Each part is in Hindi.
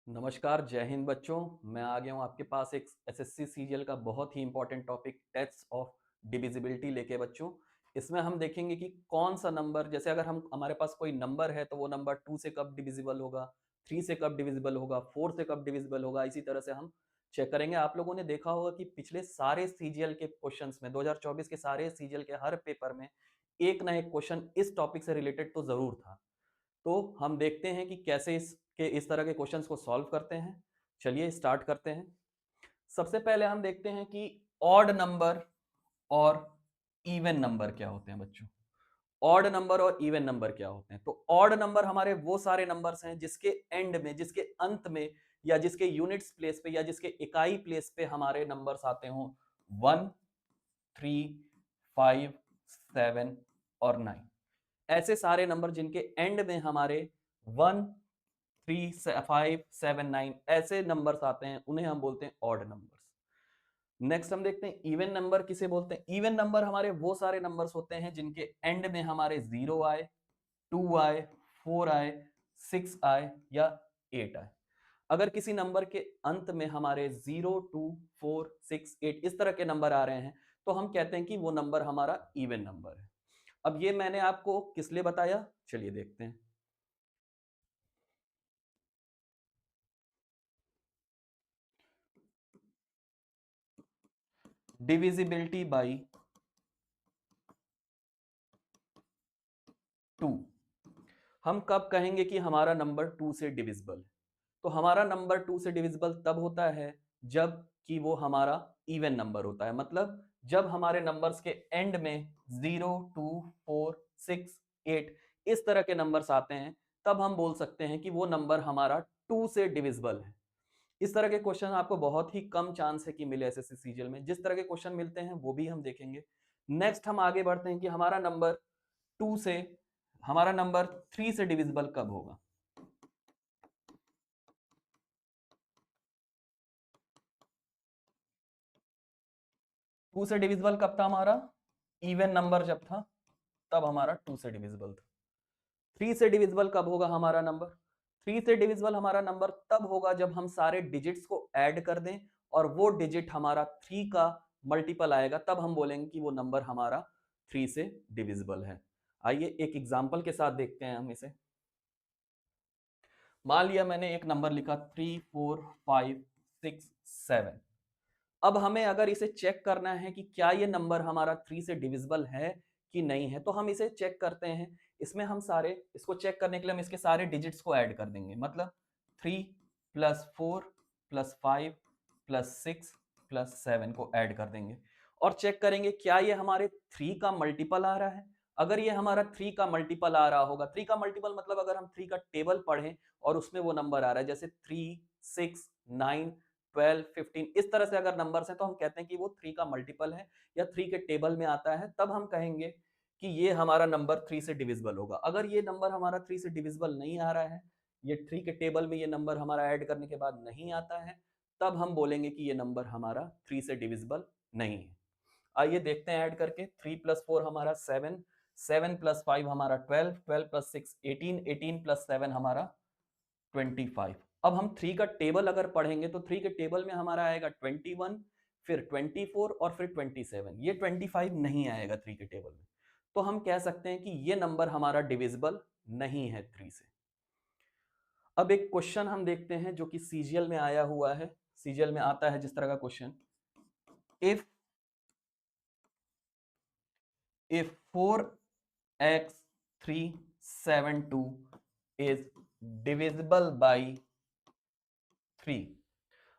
नमस्कार, जय हिंद बच्चों। मैं आ गया हूँ आपके पास एक एसएससी सीजीएल का बहुत ही important topic test of divisibility लेके बच्चों। इसमें हम देखेंगे कि कौन सा नंबर, जैसे अगर हम हमारे पास कोई नंबर है तो वो नंबर 2 से कब डिविजिबल होगा, 3 से कब डिविजिबल होगा, 4 से कब डिविजिबल होगा। इसी तरह से हम चेक करेंगे। आप लोगों ने देखा होगा कि पिछले सारे सीजीएल के क्वेश्चंस में 2024 के सारे सीजीएल के हर पेपर में एक ना एक क्वेश्चन इस टॉपिक से रिलेटेड तो जरूर था। तो हम देखते हैं कि कैसे इस तरह के क्वेश्चंस को सॉल्व करते हैं। चलिए स्टार्ट करते हैं। सबसे पहले हम देखते हैं कि ऑड नंबर और इवन नंबर क्या होते हैं बच्चों। ऑड नंबर और इवन नंबर क्या होते हैं। तो ऑड नंबर हमारे वो सारे नंबर्स हैं जिसके एंड में, जिसके अंत में, या जिसके यूनिट्स प्लेस पे या जिसके इकाई प्लेस पे हमारे नंबर्स आते हो 1, 3, 5, 7 और 9। ऐसे सारे नंबर जिनके एंड में हमारे 1, 3, 5, 7, 9 ऐसे नंबर्स आते हैं, उन्हें हम बोलते हैं ऑड नंबर्स। नेक्स्ट हम देखते हैं इवन नंबर किसे बोलते हैं। इवन नंबर हमारे वो सारे नंबर्स होते हैं जिनके एंड में हमारे 0 आए, 2 आए, 4 आए, 6 आए या 8 आए। अगर किसी नंबर के अंत में हमारे 0, 2, 4, 6, 8 इस तरह के नंबर आ रहे हैं तो हम कहते हैं कि वो नंबर हमारा इवन नंबर है। अब ये मैंने आपको किस लिए बताया, चलिए देखते हैं। Divisibility by 2। हम कब कहेंगे कि हमारा नंबर 2 से डिविजिबल है। तो हमारा नंबर 2 से डिविजिबल तब होता है जब कि वो हमारा इवन नंबर होता है। मतलब जब हमारे नंबर्स के एंड में 0, 2, 4, 6, 8 इस तरह के नंबर्स आते हैं, तब हम बोल सकते हैं कि वो नंबर हमारा 2 से डिविजिबल है। इस तरह के क्वेश्चन आपको बहुत ही कम चांस है कि मिले एसएससी सीजीएल में। जिस तरह के क्वेश्चन मिलते हैं वो भी हम देखेंगे। नेक्स्ट हम आगे बढ़ते हैं कि हमारा नंबर 2 से, हमारा नंबर 3 से डिविजिबल कब होगा। 2 से डिविजिबल कब था हमारा, इवन नंबर जब था तब हमारा 2 से डिविजिबल था। 3 से डिविजिबल कब होगा हमारा नंबर, 3 से डिविजिबल हमारा नंबर तब होगा जब हम सारे डिजिट्स को ऐड कर दें और वो डिजिट हमारा 3 का मल्टीपल आएगा, तब हम बोलेंगे कि वो नंबर हमारा 3 से डिविजिबल है। आइए एक एग्जांपल के साथ देखते हैं हम इसे। मान लिया मैंने एक नंबर लिखा 3, 4, 5, 6, 7। अब हमें अगर इसे चेक करना है कि क्या ये नंबर हमारा 3 से डिविजिबल है कि नहीं है, तो हम इसे चेक करते हैं। इसमें हम सारे, इसको चेक करने के लिए हम इसके सारे डिजिट्स को ऐड कर देंगे। मतलब 3 प्लस 4 प्लस 5 प्लस 6 प्लस 7 को ऐड कर देंगे और चेक करेंगे क्या ये हमारे 3 का मल्टीपल आ रहा है। अगर ये हमारा 3 का मल्टीपल आ रहा होगा, 3 का मल्टीपल मतलब अगर हम 3 का टेबल पढ़ें और उसमें वो नंबर आ रहा है, जैसे 3, 6, 9, 12, 15 इस तरह से अगर नंबर्स हैं, तो हम कहते हैं कि वो 3 का मल्टीपल है या 3 के टेबल में आता है। तब हम कहेंगे कि ये हमारा नंबर 3 से डिविजिबल होगा। अगर ये नंबर हमारा 3 से डिविजिबल नहीं आ रहा है, ये 3 के टेबल में ये नंबर हमारा ऐड करने के बाद नहीं आता है, तब हम बोलेंगे कि ये नंबर हमारा 3 से डिविजिबल नहीं है। आइए देखते हैं ऐड करके। 3 प्लस 4 हमारा 7, 7 प्लस 5 हमारा 12, 12 प्लस 6 18, 18 प्लस 7 हमारा 25। अब हम 3 का टेबल अगर पढ़ेंगे तो 3 के टेबल में हमारा आएगा 21, फिर 24 और फिर 27। ये 25 नहीं आएगा 3 के टेबल में। तो हम कह सकते हैं कि ये नंबर हमारा डिविजिबल नहीं है 3 से। अब एक क्वेश्चन हम देखते हैं जो कि सीजीएल में आया हुआ है। सीजीएल में आता है जिस तरह का question, if if 4x372 is divisible by 3।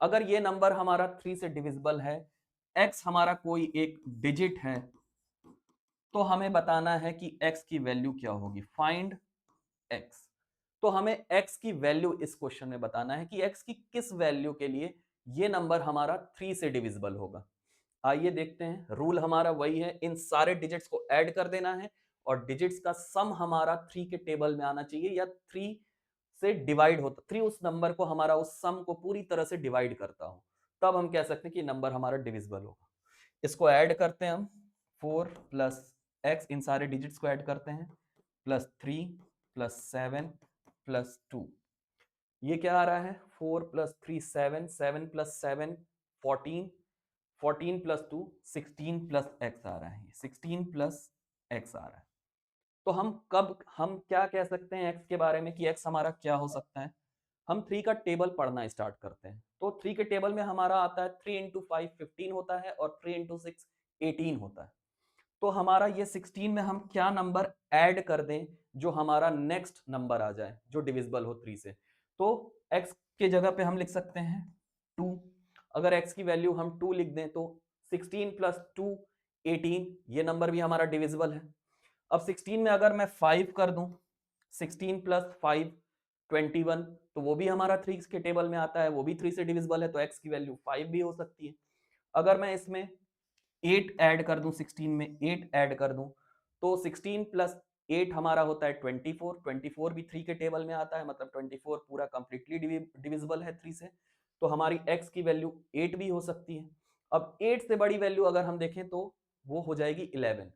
अगर ये नंबर हमारा 3 से डिविजिबल है, x हमारा कोई एक डिजिट है, तो हमें बताना है कि x की वैल्यू क्या होगी। Find x। तो हमें x की वैल्यू इस क्वेश्चन में बताना है कि x की किस वैल्यू के लिए ये नंबर हमारा 3 से डिविजिबल होगा। आइए देखते हैं। रूल हमारा वही है, इन सारे डिजिट्स को ऐड कर देना है और डिजिट्स का सम हमारा 3 के टेबल में आना चाहिए या 3 से डिवाइड होता, 3 उस नंबर को हमारा उस सम को पूरी तरह से डिवाइड करता हो, तब हम कह सकते हैं कि नंबर हमारा डिविजिबल होगा। इसको ऐड करते हैं हम। 4 प्लस एक्स, इन सारे डिजिट्स को ऐड करते हैं, प्लस 3 प्लस 7 प्लस 2। ये क्या आ रहा है 4 + 3 7, 7 + 7 14, 14 + 2 16 + x आ रहा है, 16 + x आ रहा है। तो हम क्या कह सकते हैं x के बारे में कि x हमारा क्या हो सकता है। हम 3 का टेबल पढ़ना स्टार्ट करते हैं। तो 3 के टेबल में हमारा आता है 3 × 5 15 होता है और 3 × 6 18 होता है। तो हमारा ये 16 में हम क्या नंबर ऐड कर दें जो हमारा नेक्स्ट नंबर आ जाए जो डिविजिबल हो 3 से। तो x के जगह पे हम लिख सकते हैं 2। अगर x की वैल्यू हम 2 लिख दें तो 16 + 2 18, ये नंबर भी हमारा डिविजिबल है। अब 16 में अगर मैं 5 कर दूं, 16 + 5 21, तो वो भी हमारा 3 के टेबल में आता है, वो भी 3 से डिविजिबल है, तो x की वैल्यू 5 भी हो सकती है। अगर मैं इसमें 8 ऐड कर दूं, 16 में 8 ऐड कर दूं, तो 16 + 8 हमारा होता है 24, 24 भी 3 के टेबल में आता है, मतलब 24 पूरा कंप्लीटली डिविजिबल है 3 से। तो हमारी x की वैल्यू 8 भी हो सकती है। अब 8 से बड़ी वैल्यू अगर हम देखें तो वो हो जाएगी 11।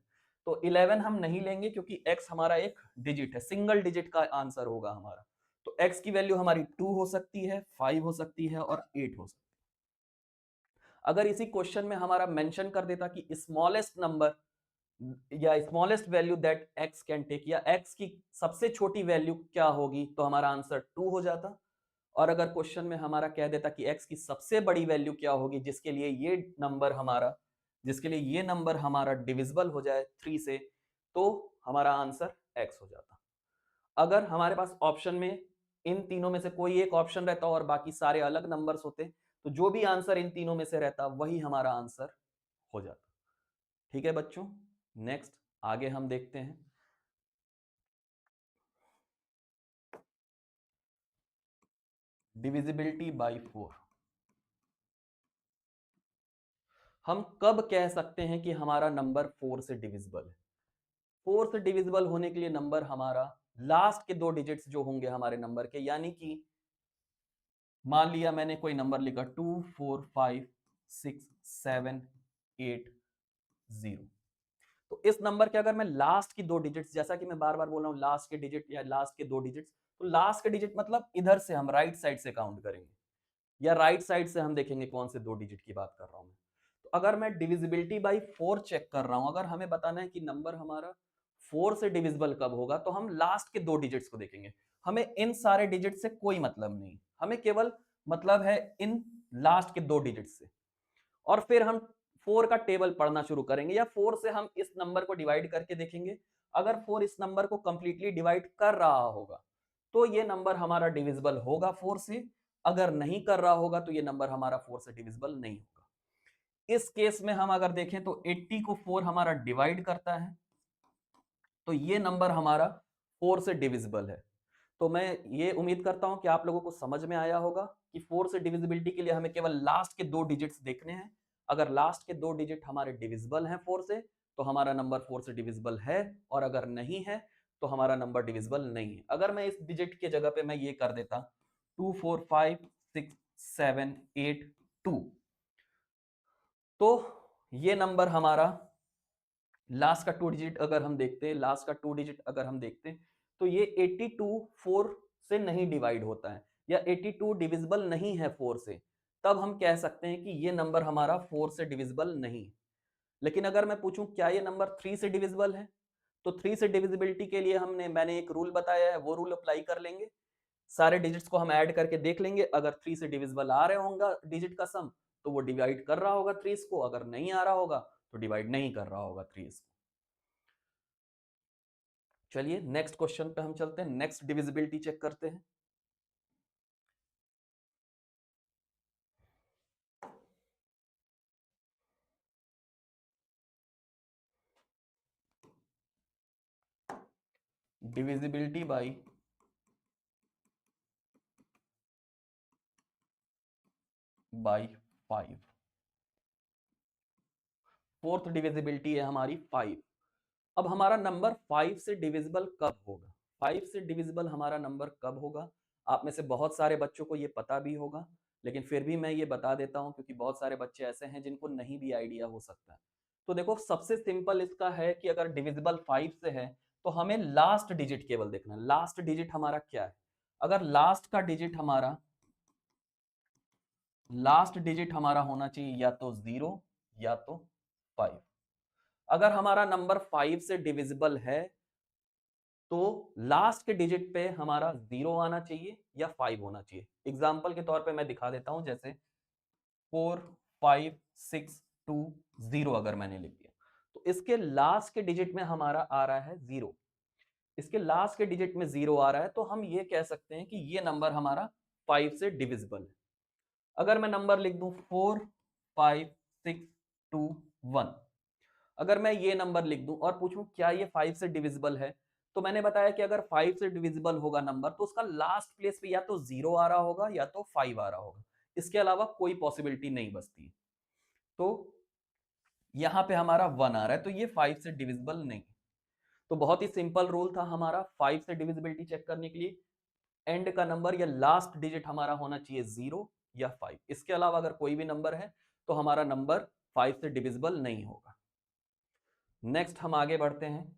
तो 11 हम नहीं लेंगे क्योंकि x हमारा एक डिजिट है, सिंगल डिजिट का आंसर होगा हमारा। तो x की वैल्यू हमारी 2 हो सकती है, 5 हो सकती है और 8 हो सकती है। अगर इसी क्वेश्चन में हमारा मेंशन कर देता कि स्मॉलेस्ट नंबर या smallest value that x can take, या x की सबसे छोटी वैल्यू क्या होगी, तो हमारा आंसर 2 हो जाता। और अगर क्वेश्चन में हमारा कह देता कि x की सबसे बड़ी वैल्यू क्या होगी जिसके लिए ये नंबर हमारा डिविजिबल हो जाए 3 से, तो हमारा आंसर x हो जाता। अगर हमारे पास ऑप्शन में इन तीनों में से कोई एक ऑप्शन रहता और बाकी सारे अलग नंबर्स होते, तो जो भी आंसर इन तीनों में से रहता वही हमारा आंसर हो जाता। ठीक है बच्चों, नेक्स्ट आगे हम देखते हैं। Divisibility bye 4। हम कब कह सकते हैं कि हमारा नंबर 4 से डिविजिबल है? 4 से डिविजिबल होने के लिए नंबर हमारा लास्ट के 2 डिजिट्स जो होंगे हमारे नंबर के, यानी कि मान लिया मैंने कोई नंबर लिखा 2 4 5 6 7 8 0, तो इस नंबर के अगर मैं लास्ट की 2 डिजिट्स, जैसा कि मैं बार बार बोल रहा हूं लास्ट के डिजिट या लास्ट के 2 डिजिट्स, तो लास्ट के डिजिट मतलब इधर से हम राइट साइड से काउंट करेंगे या राइट साइड से हम देखेंगे कौन से 2 डिजिट की बात कर रहा हूं मैं। तो अगर मैं डिविजिबिलिटी बाई 4 चेक कर रहा हूं, अगर हमें बताना है कि नंबर हमारा 4 से डिविजिबल कब होगा, तो हम लास्ट के 2 डिजिट्स को देखेंगे। हमें इन सारे डिजिट से कोई मतलब नहीं, हमें केवल मतलब है इन लास्ट के 2 डिजिट से। और फिर हम 4 का टेबल पढ़ना शुरू करेंगे या 4 से हम इस नंबर को डिवाइड करके देखेंगे। अगर 4 इस नंबर को कंप्लीटली डिवाइड कर रहा होगा तो ये नंबर हमारा डिविजिबल होगा 4 से, अगर नहीं कर रहा होगा तो ये नंबर हमारा 4 से डिविजिबल नहीं होगा। इस केस में हम अगर देखें तो 80 को 4 हमारा डिवाइड करता है, तो ये नंबर हमारा 4 से डिविजिबल है। तो मैं ये उम्मीद करता हूं कि आप लोगों को समझ में आया होगा कि 4 से डिविजिबिलिटी के लिए हमें केवल लास्ट के 2 डिजिट्स देखने हैं। अगर लास्ट के 2 डिजिट हमारे डिविजिबल हैं 4 से, तो हमारा नंबर 4 से डिविजिबल है, और अगर नहीं है तो हमारा नंबर डिविजिबल नहीं है। अगर मैं इस डिजिट के जगह पे मैं ये कर देता 2 4 5 6 7 8 2, तो ये नंबर हमारा लास्ट का 2 डिजिट अगर हम देखते हैं, लास्ट का 2 डिजिट अगर हम देखते हैं, तो ये 82 4 से नहीं डिवाइड होता है या 82 डिविजिबल नहीं है 4 से, तब हम कह सकते हैं कि ये नंबर हमारा 4 से डिविजिबल नहीं है। लेकिन अगर मैं पूछूं क्या ये नंबर 3 से डिविजिबल है, तो 3 से डिविजिबिलिटी के लिए मैंने एक रूल बताया है, वो रूल अप्लाई कर लेंगे। सारे डिजिट्स को हम ऐड करके देख लेंगे, अगर 3 से डिविजिबल आ रहे होगा डिजिट का सम, तो वो डिवाइड कर रहा होगा 3 को, अगर नहीं आ रहा होगा तो डिवाइड नहीं कर रहा होगा 3 को। चलिए नेक्स्ट क्वेश्चन पे हम चलते हैं, नेक्स्ट डिविजिबिलिटी चेक करते हैं। Divisibility bye 5। फोर्थ डिविजिबिलिटी है हमारी 5। अब हमारा नंबर 5 से डिविजिबल कब होगा? 5 से डिविजिबल हमारा नंबर कब होगा? आप में से बहुत सारे बच्चों को ये पता भी होगा, लेकिन फिर भी मैं ये बता देता हूं क्योंकि बहुत सारे बच्चे ऐसे हैं जिनको नहीं भी आइडिया हो सकता है। तो देखो सबसे सिंपल इसका है कि अगर डिविजिबल 5 से है तो हमें लास्ट डिजिट केवल देखना है। लास्ट डिजिट हमारा क्या है? अगर लास्ट डिजिट हमारा होना चाहिए या तो 0 या तो 5। अगर हमारा नंबर 5 से डिविजिबल है तो लास्ट के डिजिट पे हमारा 0 आना चाहिए या 5 होना चाहिए। एग्जाम्पल के तौर पे मैं दिखा देता हूं, जैसे 4 5 6 2 0 अगर मैंने लिख दिया तो इसके लास्ट के डिजिट में हमारा आ रहा है 0। इसके लास्ट के डिजिट में 0 आ रहा है तो हम ये कह सकते हैं कि ये नंबर हमारा 5 से डिविजिबल है। अगर मैं नंबर लिख दूं 4 5 6 2 1, अगर मैं ये नंबर लिख दूं और पूछूं क्या ये 5 से डिविजिबल है, तो मैंने बताया कि अगर 5 से डिविजिबल होगा नंबर तो उसका लास्ट प्लेस पे या तो 0 आ रहा होगा या तो 5 आ रहा होगा, इसके अलावा कोई पॉसिबिलिटी नहीं बचती। तो यहां पे हमारा 1 आ रहा है तो ये 5 से डिविजिबल नहीं। तो बहुत ही सिंपल रूल था हमारा 5 से डिविजिबिलिटी चेक करने के लिए, एंड का नंबर या लास्ट डिजिट हमारा होना चाहिए 0 या 5। इसके अलावा अगर कोई भी नंबर है तो हमारा नंबर 5 से डिविजिबल नहीं होगा। नेक्स्ट हम आगे बढ़ते हैं।